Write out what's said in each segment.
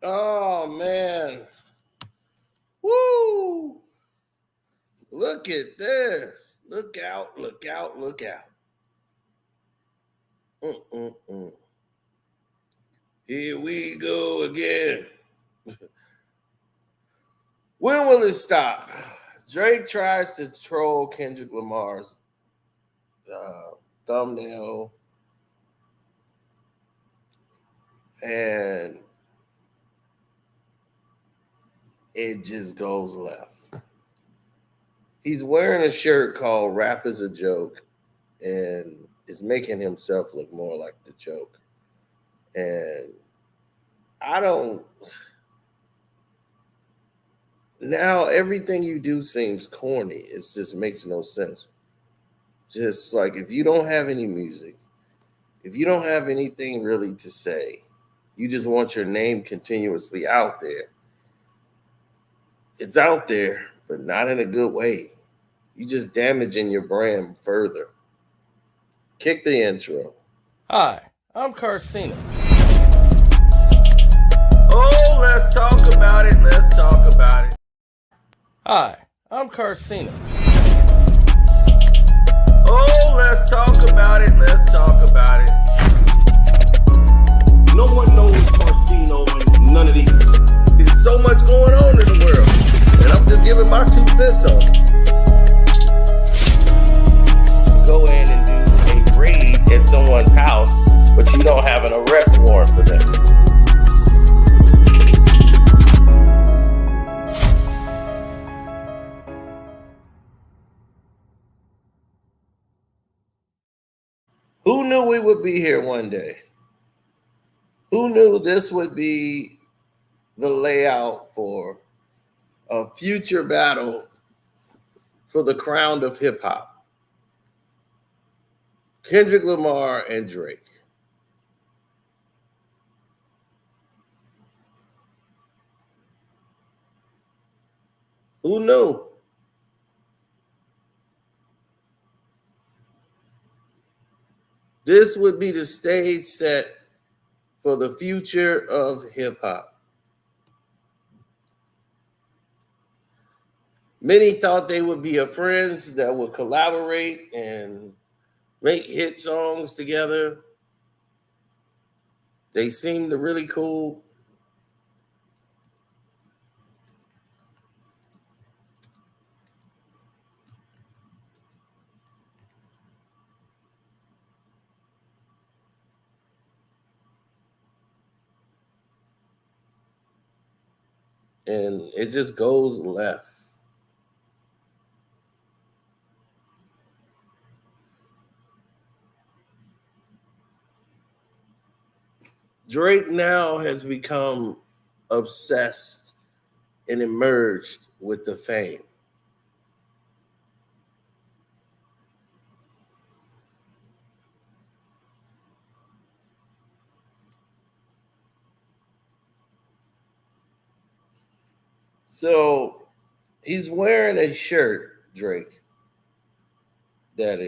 Oh man. Woo! Look at this. Look out, look out, look out. Mm-mm-mm. Here we go again. When will it stop? Drake tries to troll Kendrick Lamar's uh, thumbnail, and it just goes left. He's wearing a shirt called Rap is a Joke and is making himself look more like the joke. And I don't. Now everything you do seems corny. It just makes no sense. Just like if you don't have any music, if you don't have anything really to say, you just want your name continuously out there. It's out there, but not in a good way. You just damaging your brand further. Kick the intro. Hi, I'm Carcina. Oh, let's talk about it. Let's talk about it. Hi, I'm Carcina. Oh, let's talk about it. Let's talk about it. No one knows Carcino and none of these. There's so much going on in the world, and I'm just giving my 2 cents on it. Go in and do a raid at someone's house, but you don't have an arrest warrant for them. Who knew we would be here one day? Who knew this would be the layout for a future battle for the crown of hip hop? Kendrick Lamar and Drake. Who knew? This would be the stage set for the future of hip hop. Many thought they would be friends that would collaborate and make hit songs together. They seemed really cool. And it just goes left. Drake now has become obsessed and emerged with the fame. So he's wearing a shirt, Drake, that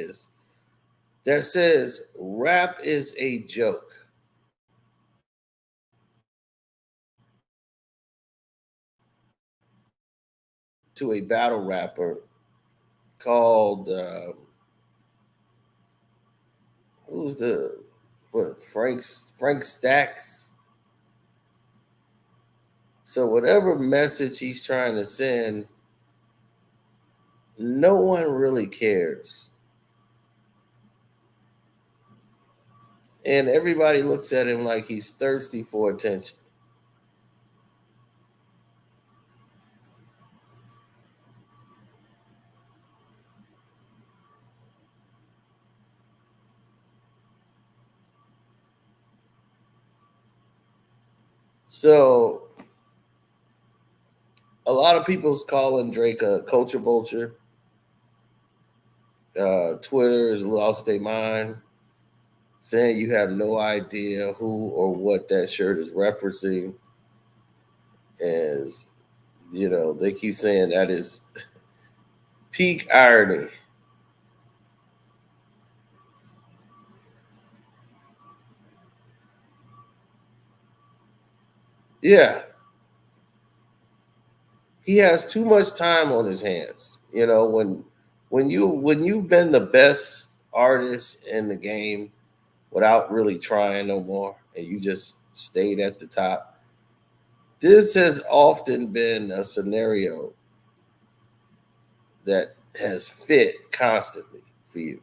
says rap is a joke. To a battle rapper called who's the what Frank Stacks. So whatever message he's trying to send, no one really cares. And everybody looks at him like he's thirsty for attention. So a lot of people's calling Drake a culture vulture. Twitter has lost their mind, saying you have no idea who or what that shirt is referencing. As you know, they keep saying that is peak irony. Yeah, he has too much time on his hands. You know, when you've been the best artist in the game without really trying no more, and you just stayed at the top. This has often been a scenario that has fit constantly for you.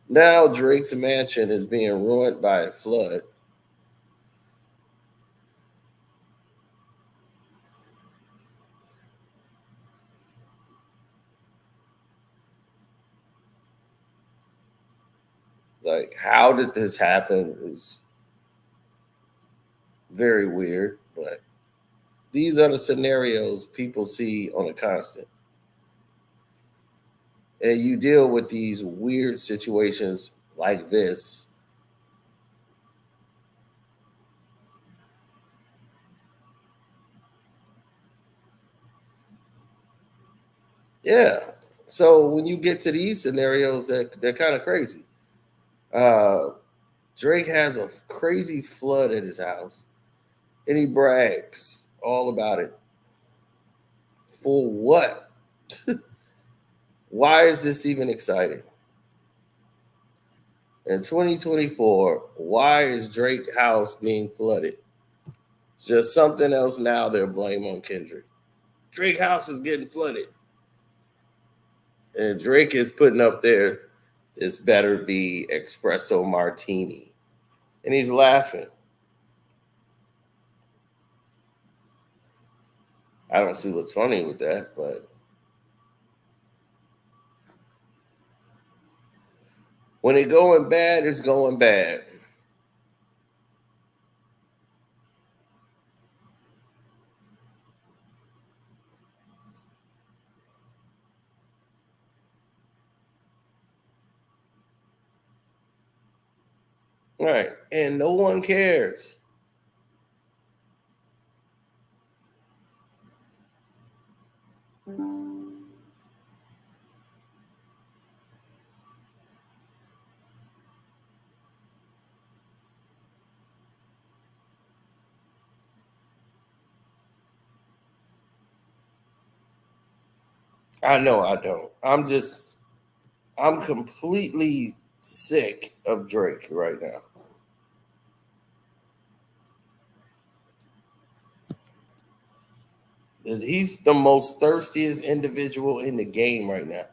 Now Drake's mansion is being ruined by a flood. Like, how did this happen? Is very weird, but these are the scenarios people see on a constant. And you deal with these weird situations like this. Yeah. So when you get to these scenarios, they're kind of crazy. Uh, Drake has a crazy flood at his house, and he brags all about it. For what? Why is this even exciting? In 2024, why is Drake house being flooded? It's just something else now they're blaming on Kendrick. Drake house is getting flooded. And Drake is putting up there, this better be espresso martini. And he's laughing. I don't see what's funny with that, but when it going bad, it's going bad. Right. And no one cares. I know I don't. I'm completely sick of Drake right now. He's the most thirstiest individual in the game right now.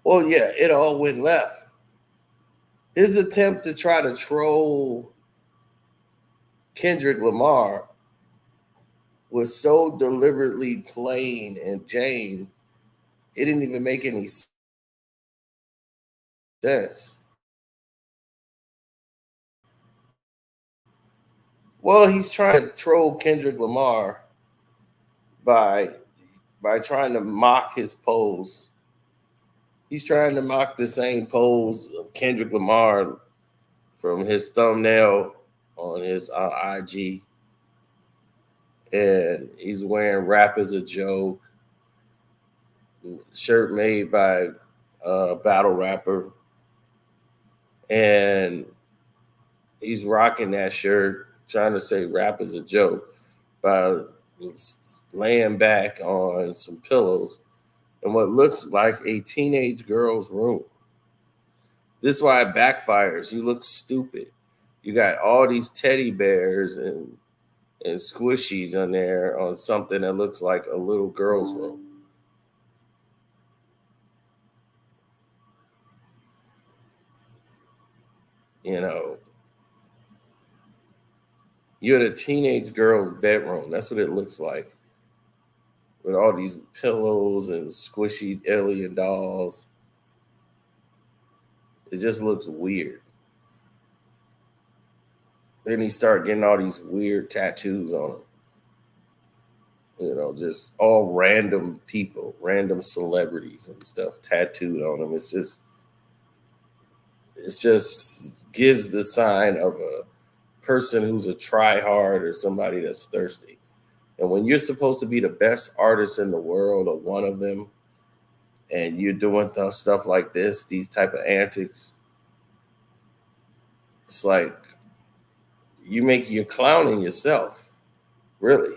Well, yeah, it all went left. His attempt to try to troll Kendrick Lamar was so deliberately plain and Jane, it didn't even make any sense. Well, he's trying to troll Kendrick Lamar by trying to mock his pose. He's trying to mock the same pose of Kendrick Lamar from his thumbnail on his IG, and he's wearing "Rap is a Joke" shirt made by a battle rapper, and he's rocking that shirt, trying to say "Rap is a Joke" by laying back on some pillows in what looks like a teenage girl's room. This is why it backfires. You look stupid. You got all these teddy bears and squishies on there on something that looks like a little girl's room. You know, you're in a teenage girl's bedroom. That's what it looks like. With all these pillows and squishy alien dolls. It just looks weird. Then he started getting all these weird tattoos on him. Just all random people, random celebrities and stuff tattooed on him. It just gives the sign of a person who's a try hard or somebody that's thirsty. And when you're supposed to be the best artist in the world or one of them, and you're doing stuff like this, these type of antics, it's like you're clowning yourself, really.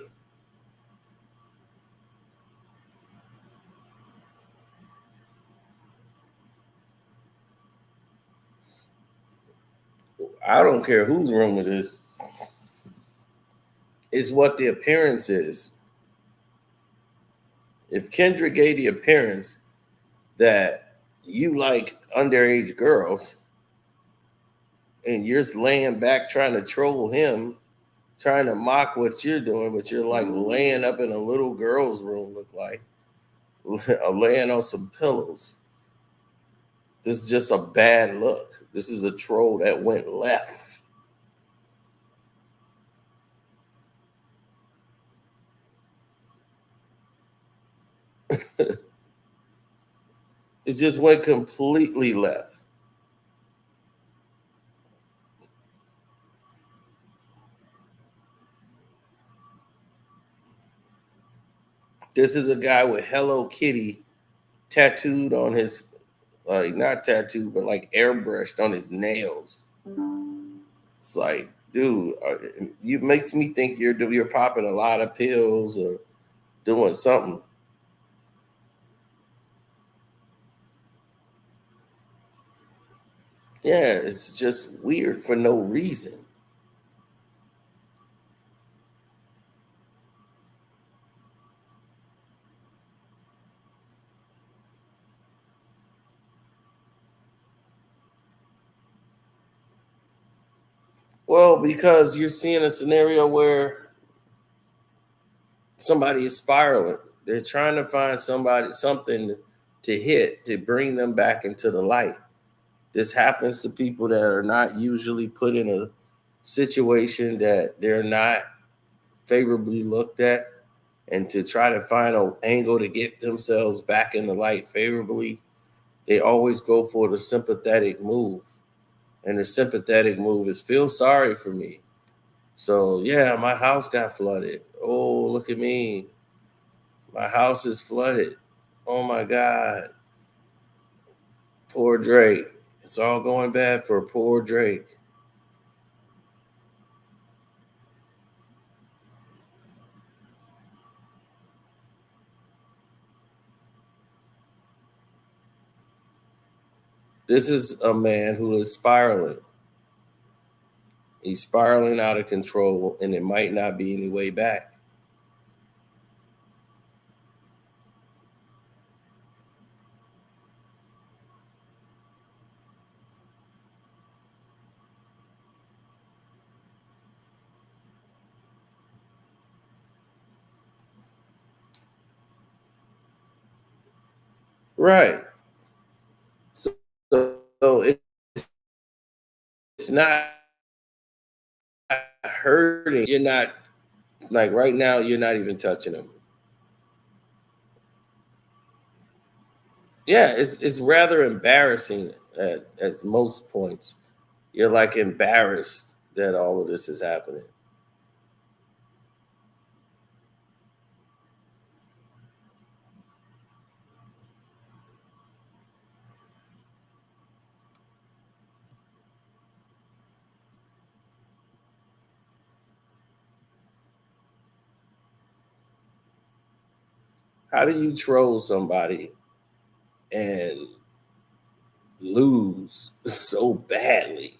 I don't care whose room it is. It's what the appearance is. If Kendrick gave the appearance that you like underage girls and you're laying back trying to troll him, trying to mock what you're doing, but you're like laying up in a little girl's room, look like laying on some pillows. This is just a bad look. This is a troll that went left. It just went completely left. This is a guy with Hello Kitty tattooed on his, not tattooed, but like airbrushed on his nails. It's like, dude, you makes me think you're popping a lot of pills or doing something. Yeah, it's just weird for no reason. Well, because you're seeing a scenario where somebody is spiraling. They're trying to find something to hit to bring them back into the light. This happens to people that are not usually put in a situation that they're not favorably looked at, and to try to find an angle to get themselves back in the light favorably, they always go for the sympathetic move. And the sympathetic move is feel sorry for me. So, yeah, my house got flooded. Oh, look at me. My house is flooded. Oh my God. Poor Drake. It's all going bad for poor Drake. This is a man who is spiraling. He's spiraling out of control, and it might not be any way back. Right. So, it's not hurting. You're not, like right now, you're not even touching him. Yeah, it's rather embarrassing at most points. You're like embarrassed that all of this is happening. How do you troll somebody and lose so badly?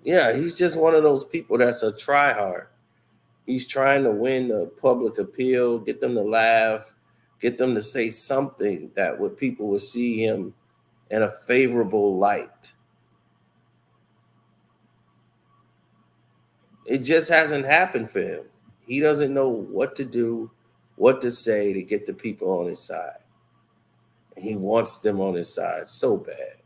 Yeah, he's just one of those people that's a try hard. He's trying to win the public appeal, get them to laugh, get them to say something that would people would see him in a favorable light. It just hasn't happened for him. He doesn't know what to do, what to say to get the people on his side. And he wants them on his side so bad.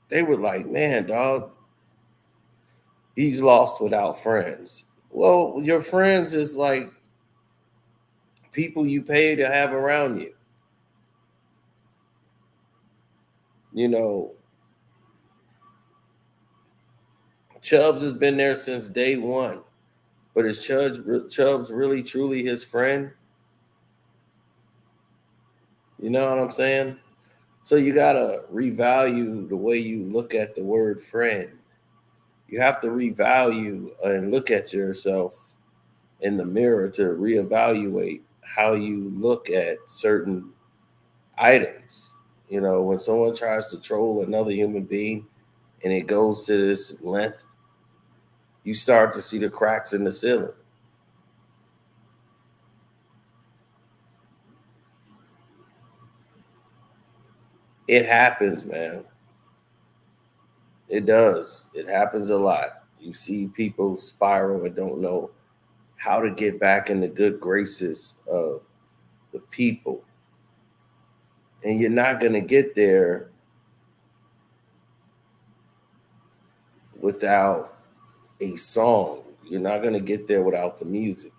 They were like, man, dog, he's lost without friends. Well, your friends is like people you pay to have around you. You know, Chubbs has been there since day one, but is Chubbs really truly his friend? You know what I'm saying? So you gotta revalue the way you look at the word friend. You have to revalue and look at yourself in the mirror to reevaluate how you look at certain items. You know, when someone tries to troll another human being and it goes to this length, you start to see the cracks in the ceiling. It happens, man. It does. It happens a lot. You see people spiral and don't know how to get back in the good graces of the people. And you're not going to get there without a song. You're not going to get there without the music.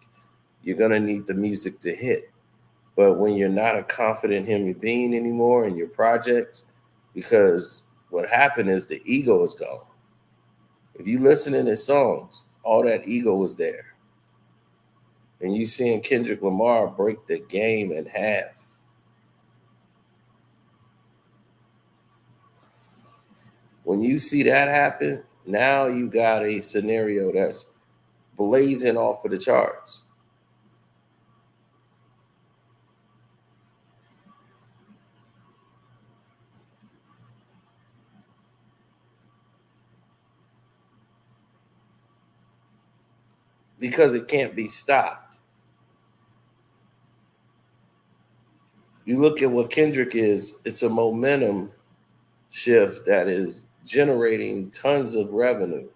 You're going to need the music to hit. But when you're not a confident human being anymore in your projects, because what happened is the ego is gone. If you listen to his songs, all that ego was there. And you seeing Kendrick Lamar break the game in half. When you see that happen, now you got a scenario that's blazing off of the charts. Because it can't be stopped. You look at what Kendrick is, it's a momentum shift that is generating tons of revenue.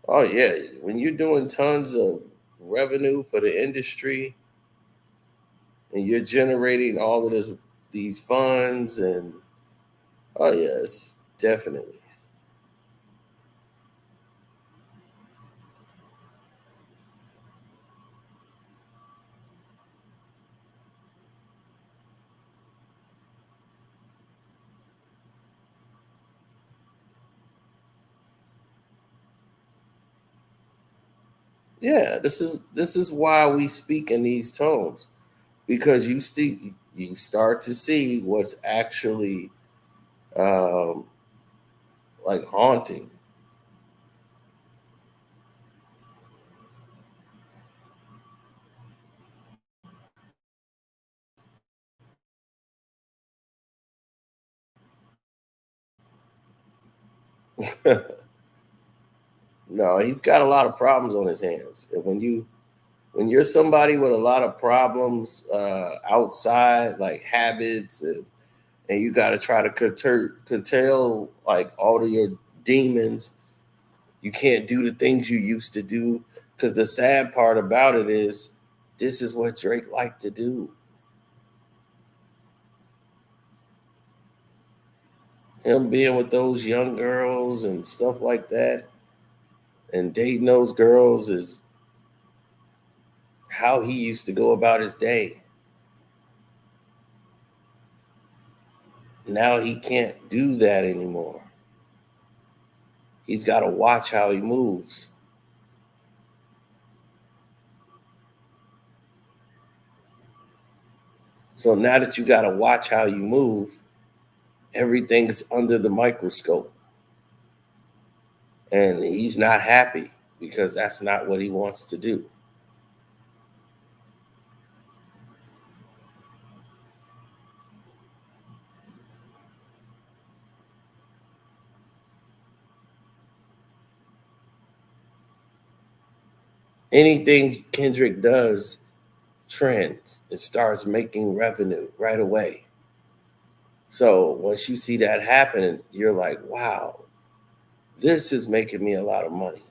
Oh yeah, when you're doing tons of revenue for the industry and you're generating all of these funds and oh yes, definitely. Yeah, this is why we speak in these tones because you start to see what's actually um, like haunting. No, he's got a lot of problems on his hands, and when you're somebody with a lot of problems outside, like habits, and you got to try to curtail like all of your demons. You can't do the things you used to do because the sad part about it is this is what Drake liked to do. Him being with those young girls and stuff like that and dating those girls is how he used to go about his day. Now he can't do that anymore. He's got to watch how he moves. So now that you got to watch how you move, everything's under the microscope. And he's not happy because that's not what he wants to do. Anything Kendrick does trends. It starts making revenue right away. So once you see that happening, you're like, wow, this is making me a lot of money.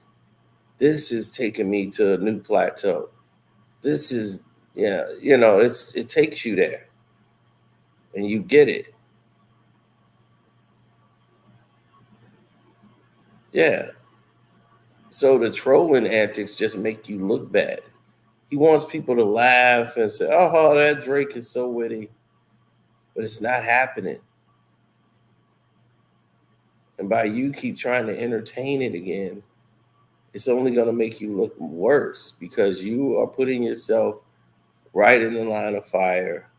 This is taking me to a new plateau. This is, yeah, it takes you there and you get it. Yeah. So the trolling antics just make you look bad. He wants people to laugh and say, oh, that Drake is so witty. But it's not happening. And by you keep trying to entertain it again, it's only going to make you look worse because you are putting yourself right in the line of fire.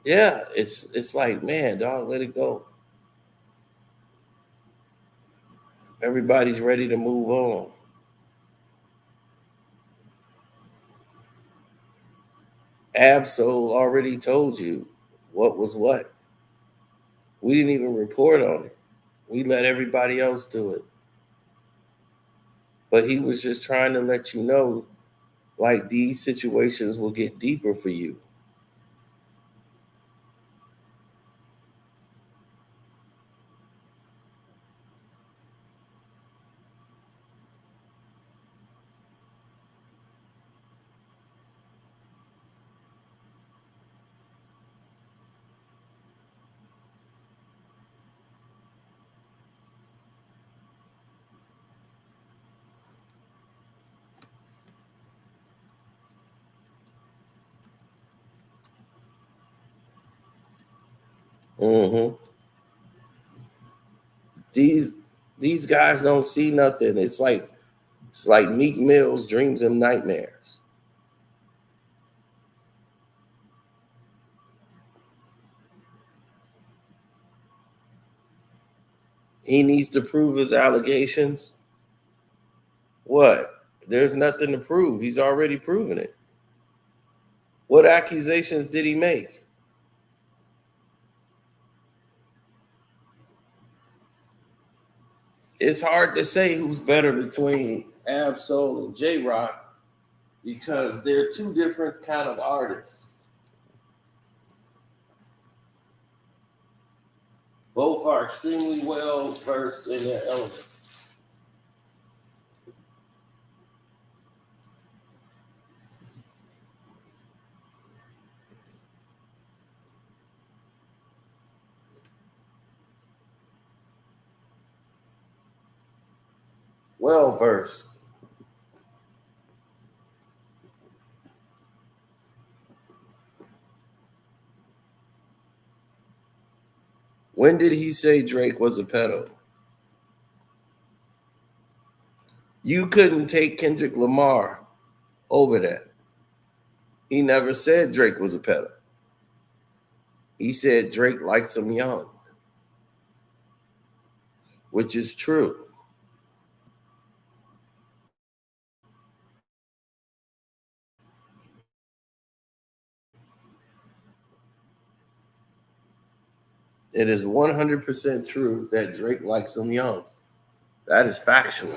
Yeah, it's like, man, dog, let it go. Everybody's ready to move on. Absol already told you what was what. We didn't even report on it. We let everybody else do it. But he was just trying to let you know, like, these situations will get deeper for you. Mm-hmm. These these guys don't see nothing. It's like Meek Mill's dreams and nightmares. He needs to prove his allegations. What? There's nothing to prove. He's already proven it. What accusations did he make? It's hard to say who's better between Ab-Soul and J-Rock because they're two different kind of artists. Both are extremely well versed in their element. Well versed. When did he say Drake was a pedo? You couldn't take Kendrick Lamar over that. He never said Drake was a pedo. He said Drake likes him young, which is true. It is 100% true that Drake likes him young. That is factual.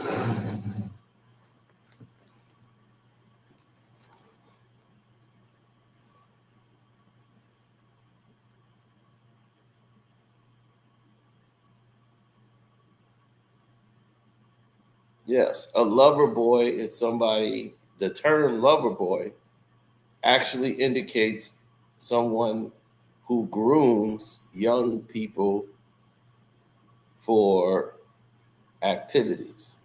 Yes, a lover boy is somebody, the term lover boy actually indicates someone who grooms young people for activities.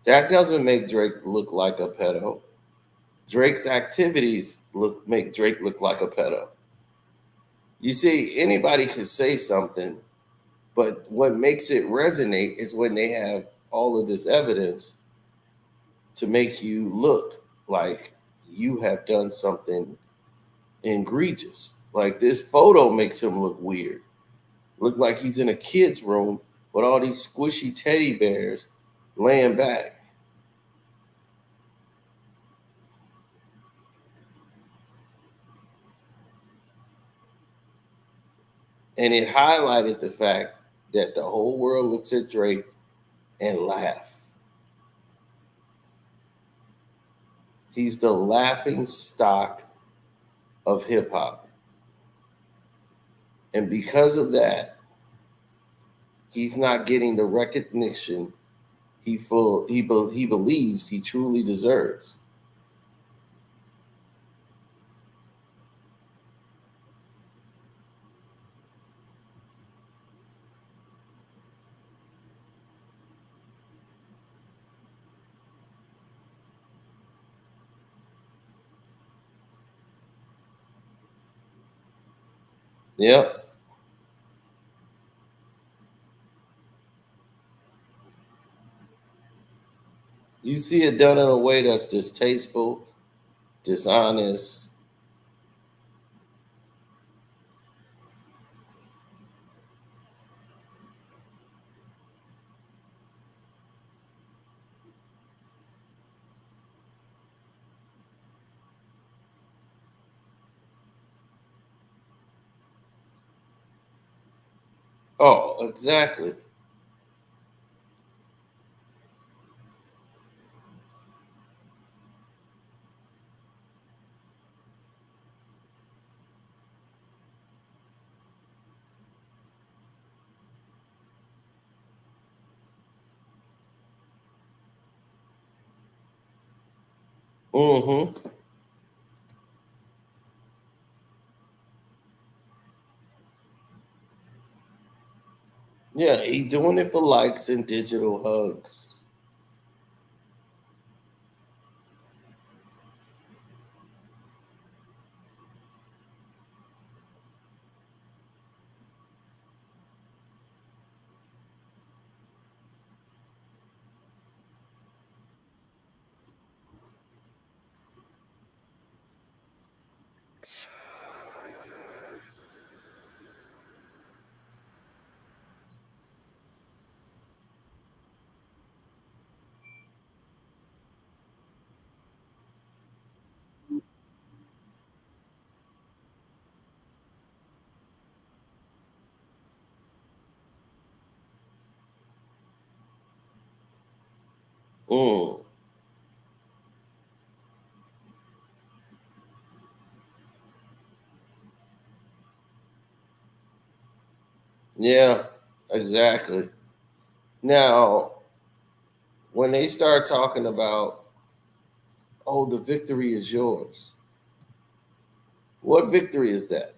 That doesn't make Drake look like a pedo. Drake's activities make Drake look like a pedo. You see, anybody can say something, but what makes it resonate is when they have all of this evidence to make you look like you have done something egregious. Like this photo makes him look weird. Look like he's in a kid's room with all these squishy teddy bears laying back. And it highlighted the fact that the whole world looks at Drake and laugh. He's the laughing stock of hip hop. And because of that, he's not getting the recognition he believes he truly deserves. Yep. You see it done in a way that's distasteful, dishonest. Oh, exactly. Mm-hmm. Yeah, he's doing it for likes and digital hugs. Mm. Yeah, exactly. Now, when they start talking about, oh, the victory is yours, what victory is that?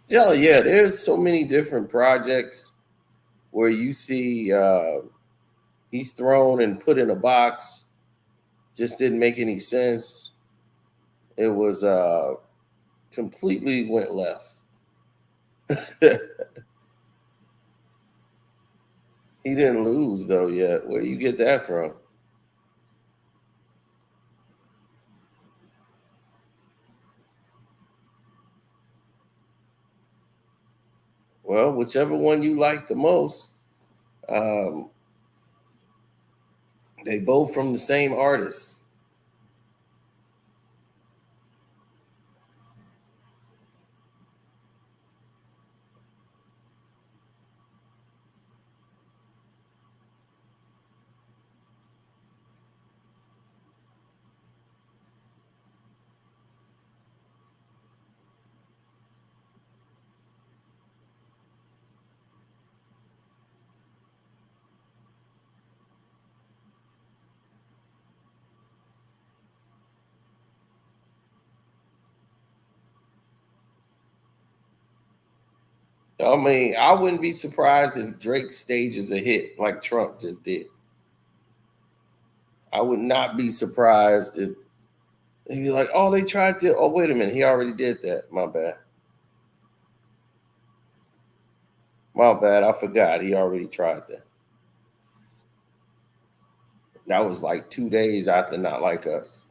Yeah, yeah, there's so many different projects where you see he's thrown and put in a box, just didn't make any sense. It was completely went left. He didn't lose though yet. Where you get that from? Well, whichever one you like the most. Um, they both from the same artist. I mean, I wouldn't be surprised if Drake stages a hit like Trump just did. I would not be surprised if he'd be like, "Oh, they tried to. Oh, wait a minute, he already did that. My bad. My bad. I forgot. He already tried that. That was like 2 days after Not Like Us.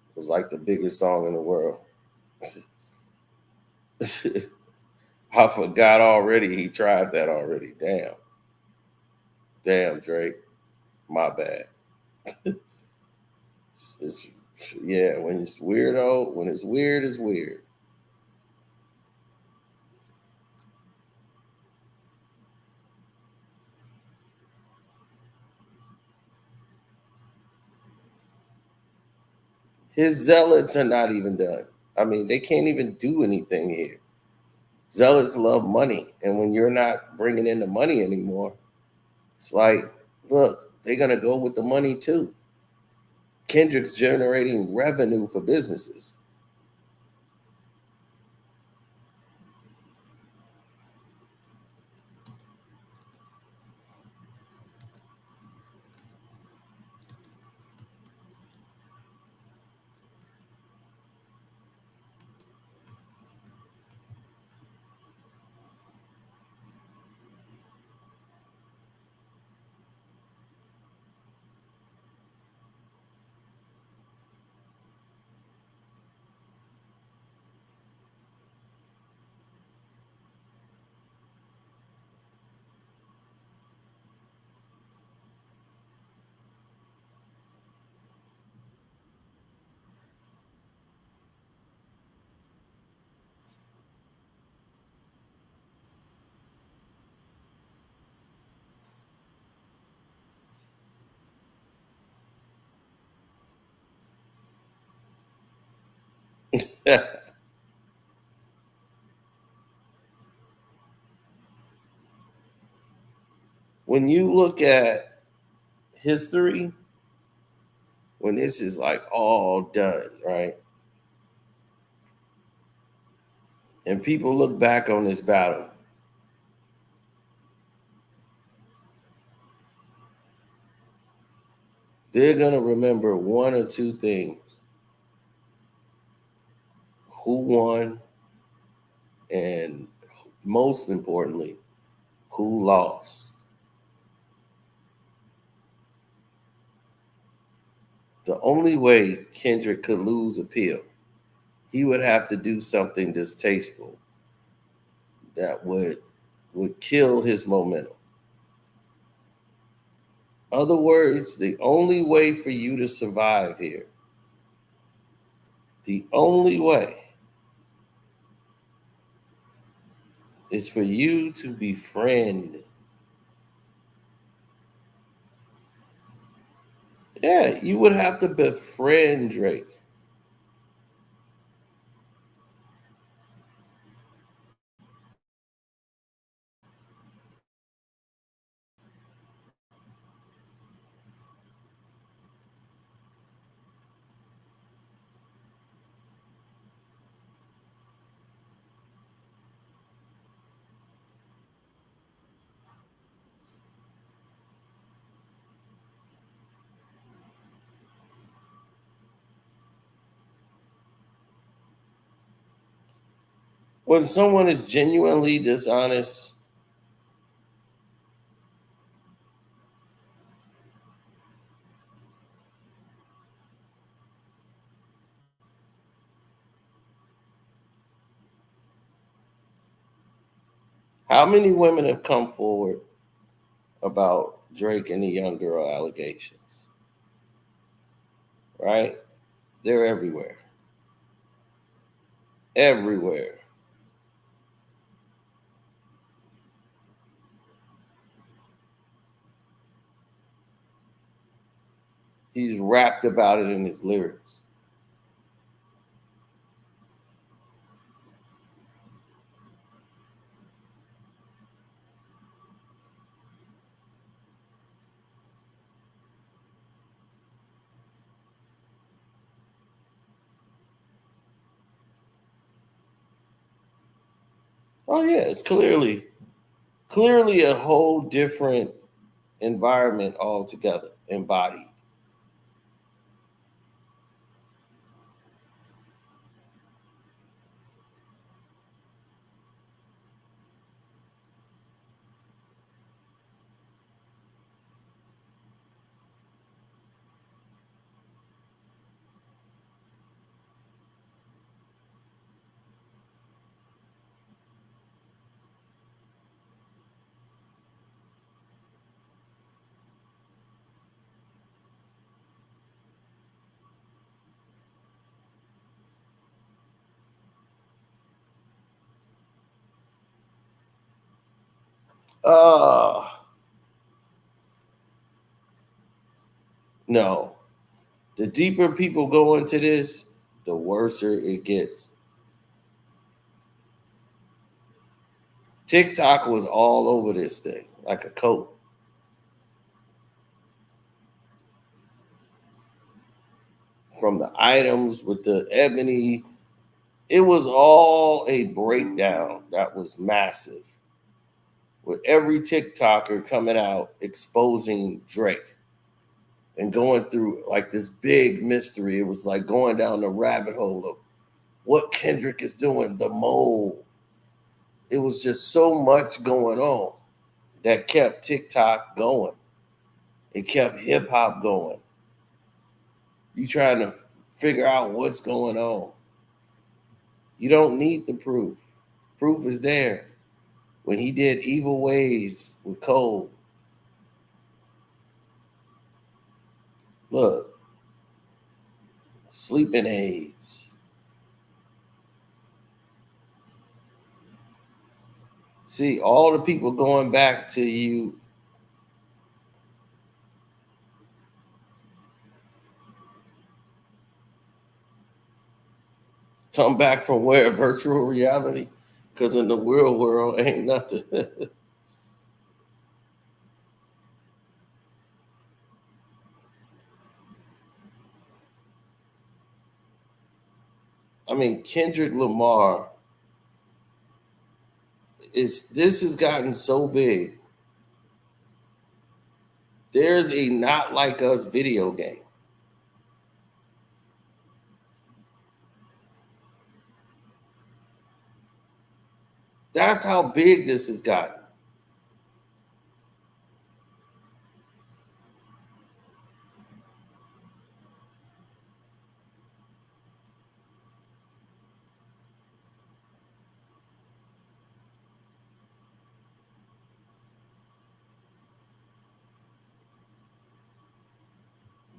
It was like the biggest song in the world. I forgot already. He tried that already. Damn. Damn, Drake. My bad. It's, yeah, when it's weirdo, when it's weird, it's weird. His zealots are not even done. I mean, they can't even do anything here. Zealots love money. And when you're not bringing in the money anymore, it's like, look, they're going to go with the money too. Kendrick's generating revenue for businesses. When you look at history, when this is like all done, right? And people look back on this battle, they're going to remember one or two things: who won, and most importantly, who lost. The only way Kendrick could lose appeal, he would have to do something distasteful that would kill his momentum. Other words, the only way for you to survive here, the only way is for you to befriend. Yeah, you would have to befriend Drake. When someone is genuinely dishonest, how many women have come forward about Drake and the young girl allegations? Right? They're everywhere. Everywhere. He's rapped about it in his lyrics. Oh yeah, it's clearly a whole different environment altogether embodied. Uh no. The deeper people go into this, the worser it gets. TikTok was all over this thing like a coat. From the items with the ebony, it was all a breakdown that was massive. With every TikToker coming out exposing Drake and going through like this big mystery. It was like going down the rabbit hole of what Kendrick is doing, the mole. It was just so much going on that kept TikTok going. It kept hip hop going. You trying to figure out what's going on. You don't need the proof. Proof is there. When he did Evil Ways with Cole, look, sleeping aids. See, all the people going back to you. Come back from where? Virtual reality? Because in the real world, ain't nothing. I mean, Kendrick Lamar this has gotten so big. There's a Not Like Us video game. That's how big this has gotten.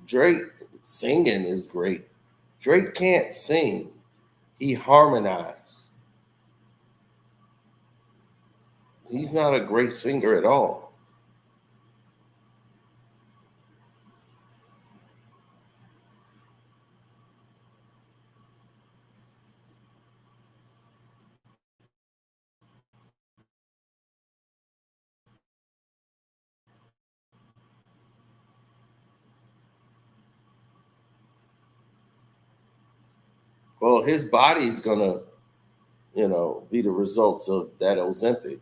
Drake singing is great. Drake can't sing. He harmonizes. He's not a great singer at all. Well, his body's gonna, be the results of that Ozempic.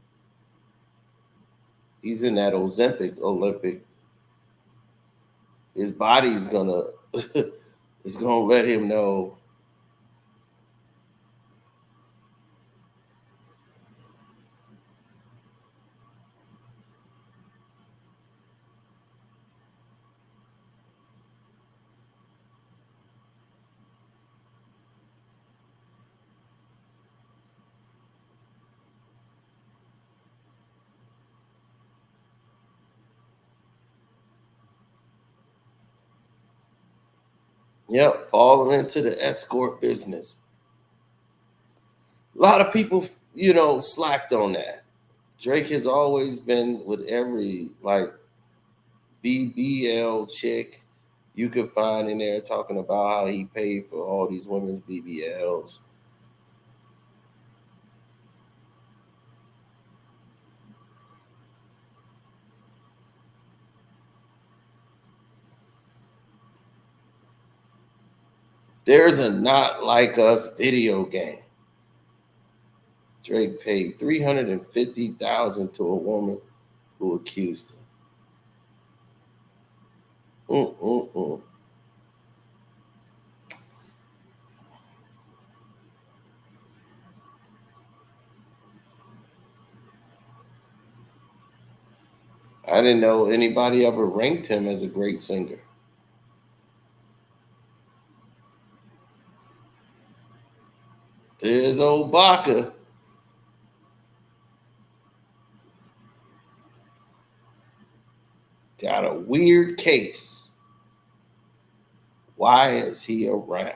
He's in that Ozempic Olympic. His body's gonna is gonna let him know. Yep, falling into the escort business. A lot of people, slacked on that. Drake has always been with every like BBL chick you could find in there talking about how he paid for all these women's BBLs. There's a Not Like Us video game. Drake paid $350,000 to a woman who accused him. I didn't know anybody ever ranked him as a great singer. There's old Baca. Got a weird case. Why is he around?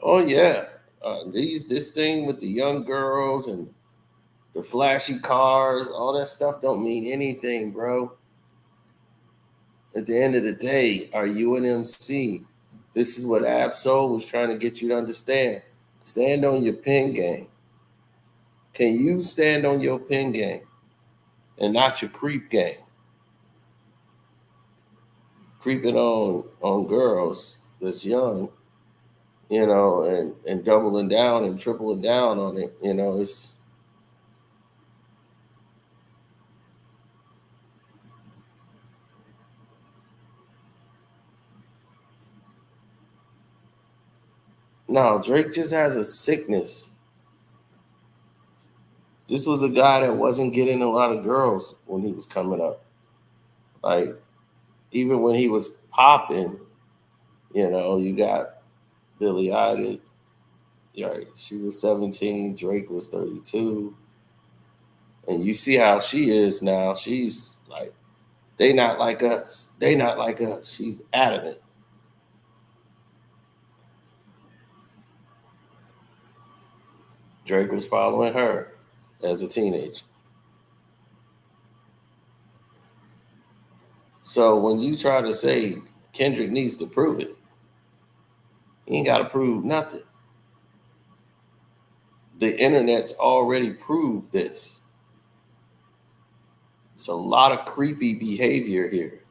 Oh yeah, this thing with the young girls and the flashy cars, all that stuff don't mean anything, bro. At the end of the day, are you an MC? This is what Absol was trying to get you to understand. Stand on your pen game. Can you stand on your pen game and not your creep game? Creeping on girls that's young, and doubling down and tripling down on it, it's no, Drake just has a sickness. This was a guy that wasn't getting a lot of girls when he was coming up. Like, even when he was popping, you got Billie Eilish. Right, she was 17, Drake was 32. And you see how she is now. She's like, they not like us. They not like us. She's adamant. Drake was following her as a teenager. So when you try to say Kendrick needs to prove it, he ain't got to prove nothing. The internet's already proved this. It's a lot of creepy behavior here.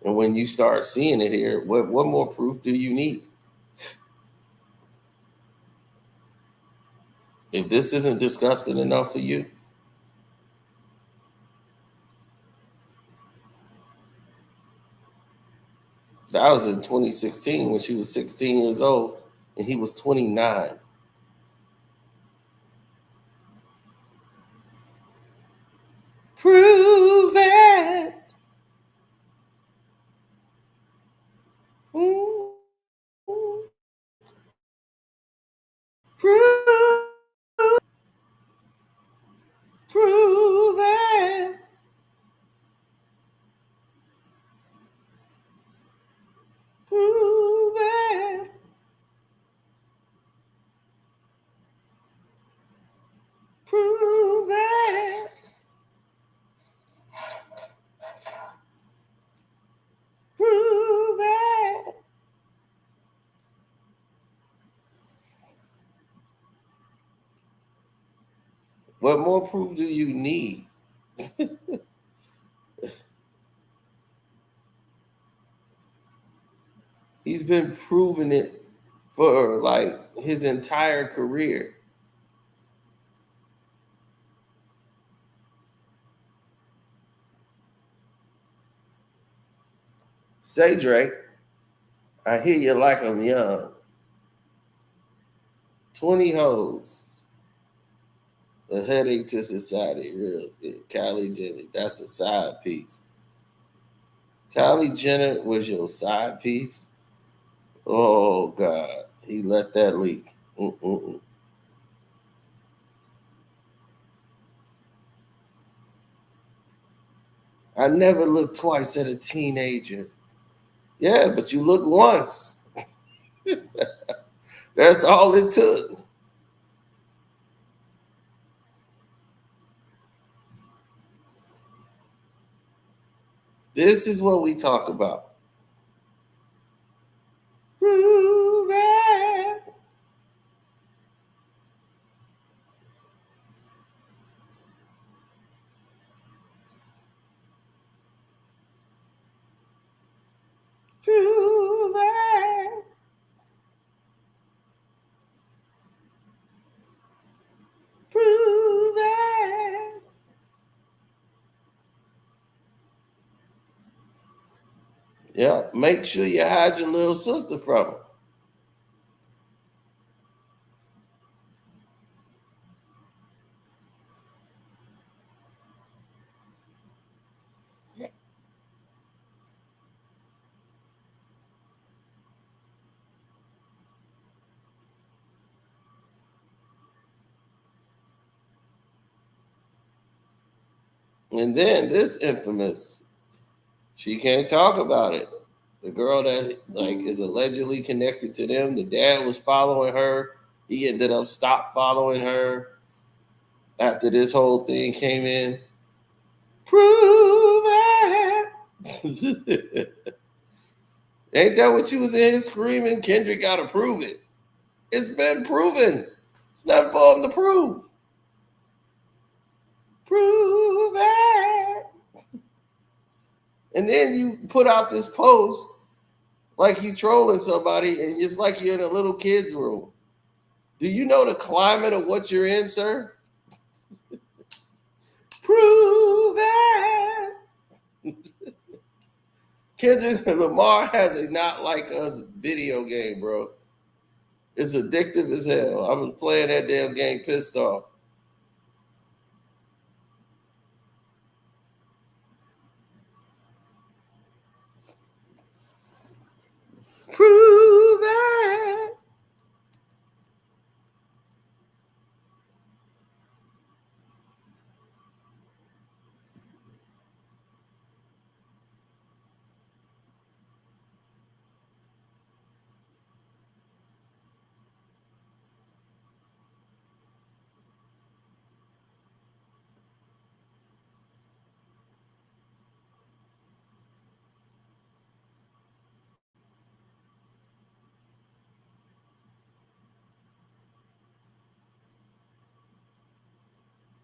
And when you start seeing it here, what more proof do you need? If this isn't disgusting enough for you, that was in 2016 when she was 16 years old and he was 29. Prove it. Ooh. Prove, prove it. Prove it. Prove it. Prove it. What more proof do you need? He's been proving it for like his entire career. Say, Drake, I hear you like I'm young. 20 hoes. A headache to society, real. Kylie Jenner, that's a side piece. Kylie Jenner was your side piece? Oh, God. He let that leak. Mm-mm-mm. I never looked twice at a teenager. Yeah, but you look once. That's all it took. This is what we talk about. Prove it. Prove it. Prove it. Yeah, make sure you hide your little sister from her. And then this infamous, she can't talk about it. The girl that like is allegedly connected to them, the dad was following her. He ended up stopped following her after this whole thing came in. Prove it. Ain't that what you was in here screaming? Kendrick gotta prove it. It's been proven. It's not for him to prove. Prove it. And then you put out this post like you trolling somebody, and it's like you're in a little kid's room. Do you know the climate of what you're in, sir? Prove it. Kendrick Lamar has a Not Like Us video game, bro. It's addictive as hell. I was playing that damn game pissed off. Prove it.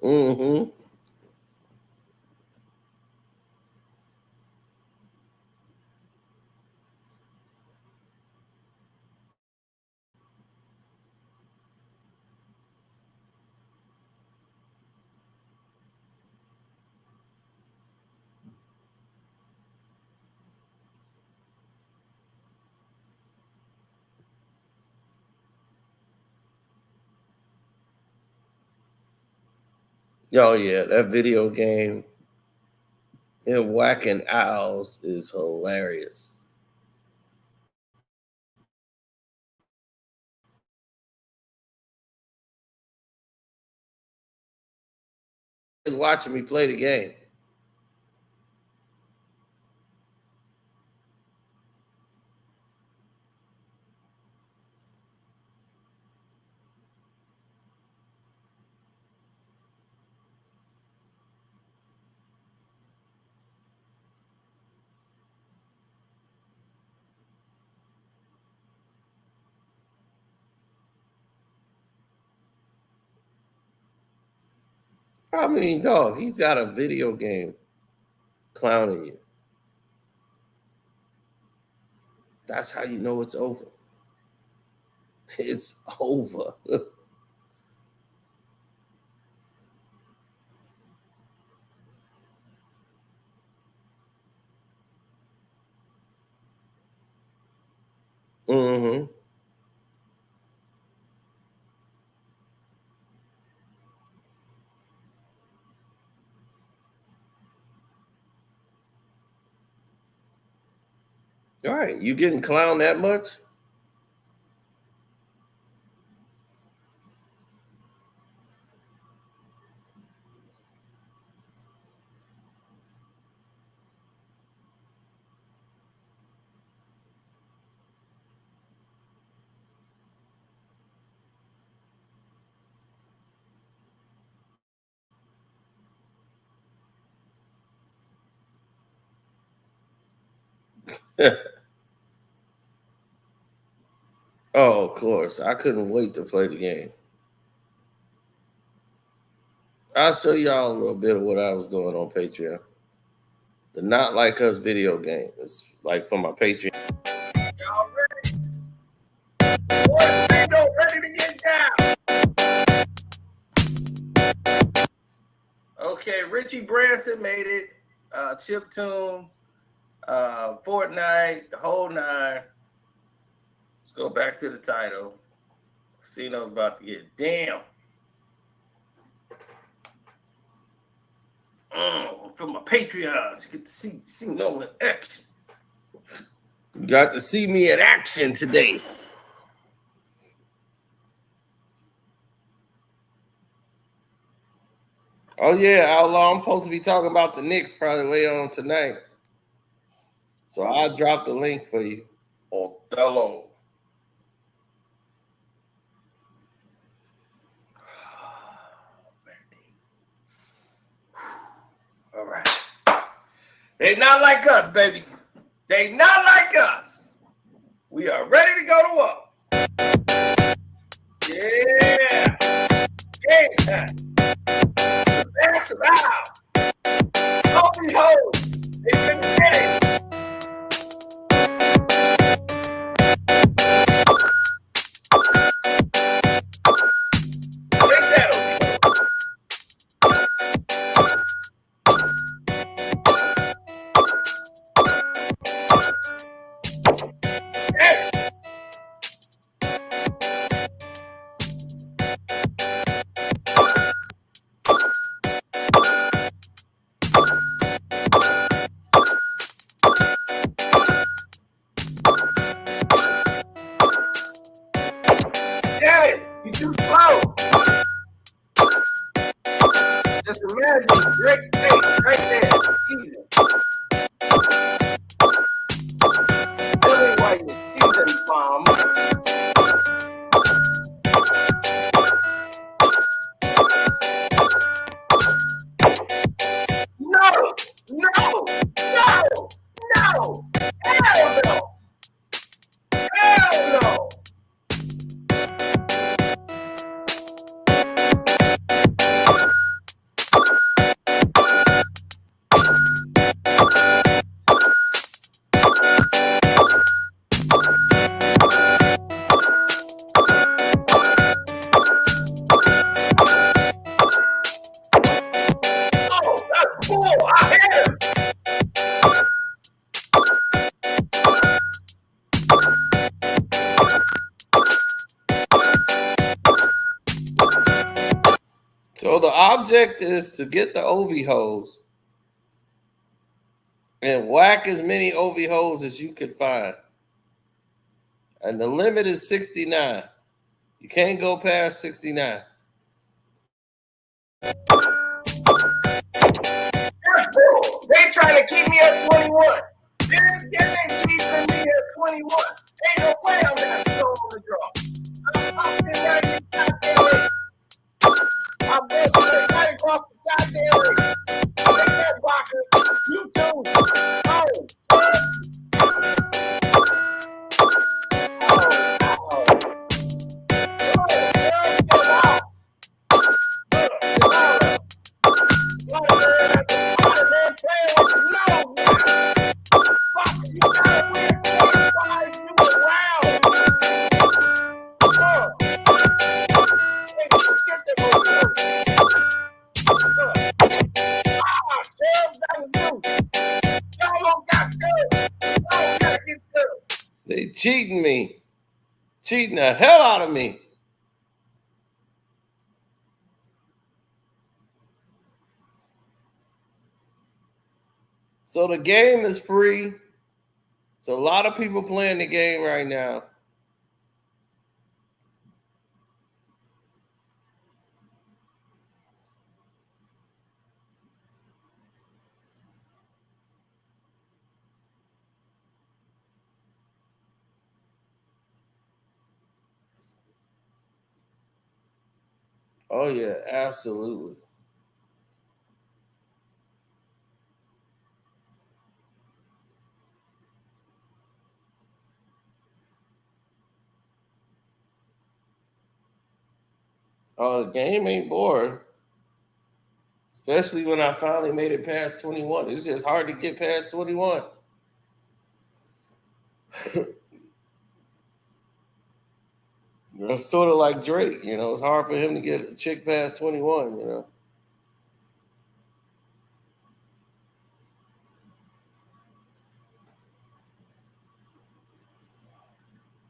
Mm-hmm. Oh yeah, that video game and whacking owls is hilarious. Watching me play the game. I mean, dog, he's got a video game clowning you. That's how you know it's over. It's over. Mm-hmm. All right, you getting clowned that much? Oh, of course. I couldn't wait to play the game. I'll show y'all a little bit of what I was doing on Patreon. The Not Like Us video game. It's like for my Patreon. Y'all ready? Boys, bingo, ready to get down. Okay, Richie Branson made it. Chip Tunes, Fortnite, the whole nine. Let's go back to the title. Casino's about to get down. From my Patreons, you get to see no in action. You got to see me in action today. Oh yeah, Outlaw, I'm supposed to be talking about the Knicks probably later on tonight. So I'll drop the link for you. Othello. All right. They not like us, baby. They not like us. We are ready to go to war. Yeah. Game time. Pass it out. Open hole. They couldn't get it. Take that over. You too slow. Just imagine great face right there. Easy. Tell me why you season bomb. No, no, no, no. Hell no. Hell no. So the object is to get the OV hose and whack as many OV holes as you could find. And the limit is 69. You can't go past 69. They trying to keep me at 21. They're keeping me at 21. Ain't no way I'm gonna still on the draw. I'm right in the goddamn way. I'm busting right across the goddamn way. Take that blocker. You too. They cheating me. Cheating the hell out of me. So the game is free. So a lot of people playing the game right now. Oh yeah, absolutely. Oh, the game ain't boring. Especially when I finally made it past 21. It's just hard to get past 21. Sort of like Drake, it's hard for him to get a chick past 21.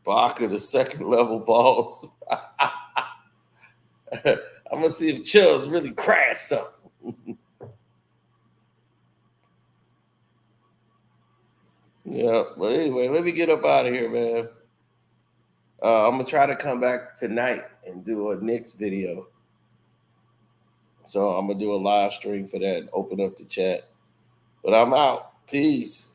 Baka, the second level balls. I'm gonna see if Chubbs really crashed something. Yeah, but anyway, let me get up out of here, man. I'm gonna try to come back tonight and do a Knicks video. So I'm gonna do a live stream for that and open up the chat. But I'm out. Peace.